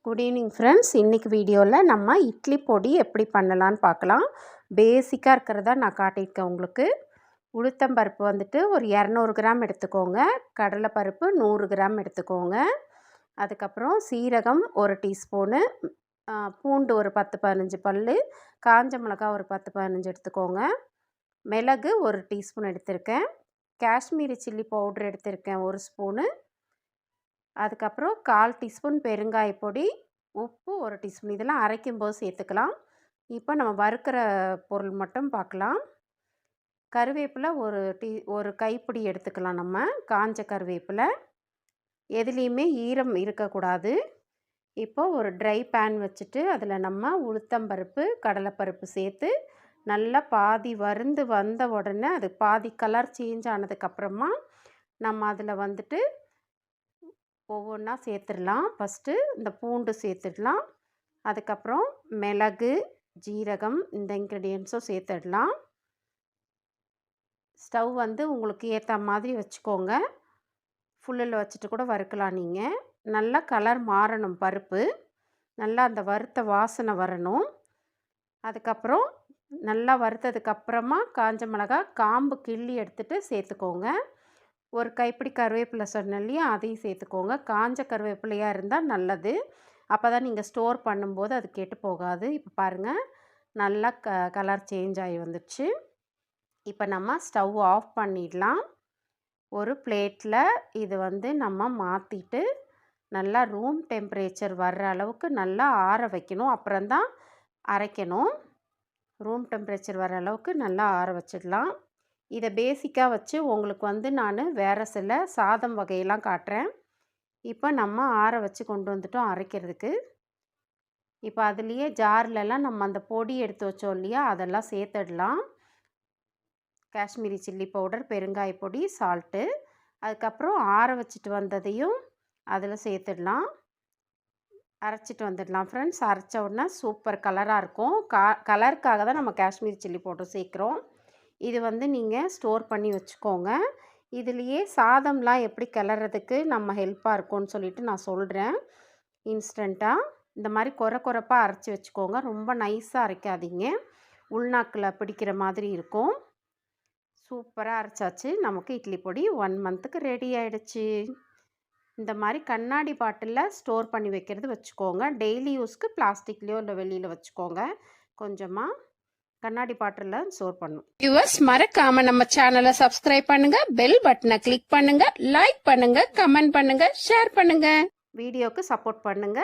Good evening friends. இன்றைக்கி வீடியோவில் நம்ம இட்லி பொடி எப்படி பண்ணலான்னு பார்க்கலாம். பேசிக்காக இருக்கிறதா நான் காட்டியிருக்கேன் உங்களுக்கு. உளுத்தம்பருப்பு வந்துட்டு ஒரு 200 கிராம் எடுத்துக்கோங்க. கடலைப்பருப்பு 100 கிராம் எடுத்துக்கோங்க. அதுக்கப்புறம் சீரகம் ஒரு டீஸ்பூனு, பூண்டு ஒரு 10-15 பல், காஞ்ச மிளகாய் ஒரு 10-15 எடுத்துக்கோங்க. மிளகு ஒரு டீஸ்பூன் எடுத்திருக்கேன். காஷ்மீரி சில்லி பவுட்ரு எடுத்திருக்கேன் ஒரு ஸ்பூனு. அதுக்கப்புறம் 1/4 டீஸ்பூன் பெருங்காய பொடி, உப்பு ஒரு டீஸ்பூன். இதெல்லாம் அரைக்கும்போது சேர்த்துக்கலாம். இப்போ நம்ம வறுக்கிற பொருள் மட்டும் பார்க்கலாம். கருவேப்பிலை ஒரு கைப்பிடி எடுத்துக்கலாம். நம்ம காஞ்ச கருவேப்பிலை, எதுலேயுமே ஈரம் இருக்கக்கூடாது. இப்போ ஒரு ட்ரை பேன் வச்சுட்டு அதில் நம்ம உளுத்தம்பருப்பு கடலைப்பருப்பு சேர்த்து நல்லா பாதி வறுந்து வந்த உடனே அது பாதி கலர் சேஞ்ச் ஆனதுக்கப்புறமா நம்ம அதில் வந்துட்டு ஒவ்வொன்றா சேர்த்துடலாம். ஃபஸ்ட்டு இந்த பூண்டு சேர்த்துடலாம். அதுக்கப்புறம் மிளகு, ஜீரகம், இந்த இன்க்ரீடியன்ஸும் சேர்த்துடலாம். ஸ்டவ் வந்து உங்களுக்கு ஏற்ற மாதிரி வச்சுக்கோங்க. ஃபுல்லில் வச்சுட்டு கூட வறுக்கலாம் நீங்கள். நல்லா கலர் மாறணும் பருப்பு. நல்லா அந்த வறுத்த வாசனை வரணும். அதுக்கப்புறம் நல்லா வறுத்ததுக்கப்புறமா காஞ்ச மிளகாய் காம்பு கிள்ளி எடுத்துகிட்டு சேர்த்துக்கோங்க. ஒரு கைப்பிடி கருவேப்பிலை சொன்னேன் இல்லையா, அதையும் சேர்த்துக்கோங்க. காஞ்ச கருவேப்பிலையாக இருந்தால் நல்லது. அப்போ தான் நீங்கள் ஸ்டோர் பண்ணும்போது அது கெட்டு போகாது. இப்போ பாருங்கள், நல்லா கலர் சேஞ்ச் ஆகி வந்துடுச்சு. இப்போ நம்ம ஸ்டவ் ஆஃப் பண்ணிடலாம். ஒரு பிளேட்டில் இது வந்து நம்ம மாற்றிட்டு நல்லா ரூம் டெம்பரேச்சர் வர்ற அளவுக்கு நல்லா ஆற வைக்கணும். அப்புறம்தான் அரைக்கணும். ரூம் டெம்பரேச்சர் வர அளவுக்கு நல்லா ஆற வச்சிடலாம். இதை பேசிக்காக வச்சு உங்களுக்கு வந்து நான் வேறு சில சாதம் வகையெல்லாம் காட்டுறேன். இப்போ நம்ம ஆற வச்சு கொண்டு வந்துட்டோம் அரைக்கிறதுக்கு. இப்போ அதுலேயே ஜார்லலாம் நம்ம அந்த பொடி எடுத்து வச்சோம் இல்லையா, அதெல்லாம் சேர்த்துடலாம். காஷ்மீரி சில்லி பவுடர், பெருங்காய பொடி, சால்ட்டு, அதுக்கப்புறம் ஆற வச்சுட்டு வந்ததையும் அதில் சேர்த்துடலாம். அரைச்சிட்டு வந்துடலாம் ஃப்ரெண்ட்ஸ். அரைச்ச உடனே சூப்பர் கலராக இருக்கும். கலருக்காக தான் நம்ம காஷ்மீரி சில்லி பவுடர் சேர்க்குறோம். இது வந்து நீங்கள் ஸ்டோர் பண்ணி வச்சுக்கோங்க. இதுலேயே சாதம்லாம் எப்படி கிளறதுக்கு நம்ம ஹெல்ப்பாக இருக்கும்னு சொல்லிட்டு நான் சொல்கிறேன். இன்ஸ்டண்ட்டாக இந்த மாதிரி கொரப்பாக அரைச்சி வச்சுக்கோங்க. ரொம்ப நைஸாக அரைக்காதீங்க, உள்நாக்கில் பிடிக்கிற மாதிரி இருக்கும். சூப்பராக அரைச்சாச்சு. நமக்கு இட்லி பொடி 1 மந்த்துக்கு ரெடி ஆகிடுச்சு. இந்த மாதிரி கண்ணாடி பாட்டிலில் ஸ்டோர் பண்ணி வைக்கிறது வச்சுக்கோங்க. டெய்லி யூஸ்க்கு பிளாஸ்டிக்லேயோ இல்லை வெளியில் வச்சுக்கோங்க. கொஞ்சமாக கண்ணாடி பாட்டிலில் ஸ்டோர் பண்ணும். வியூவர்ஸ், மறக்காம நம்ம சேனலை சப்ஸ்கிரைப் பண்ணுங்க, பெல் பட்டனை கிளிக் பண்ணுங்க, லைக் பண்ணுங்க, கமெண்ட் பண்ணுங்க, ஷேர் பண்ணுங்க, வீடியோக்கு சப்போர்ட் பண்ணுங்க.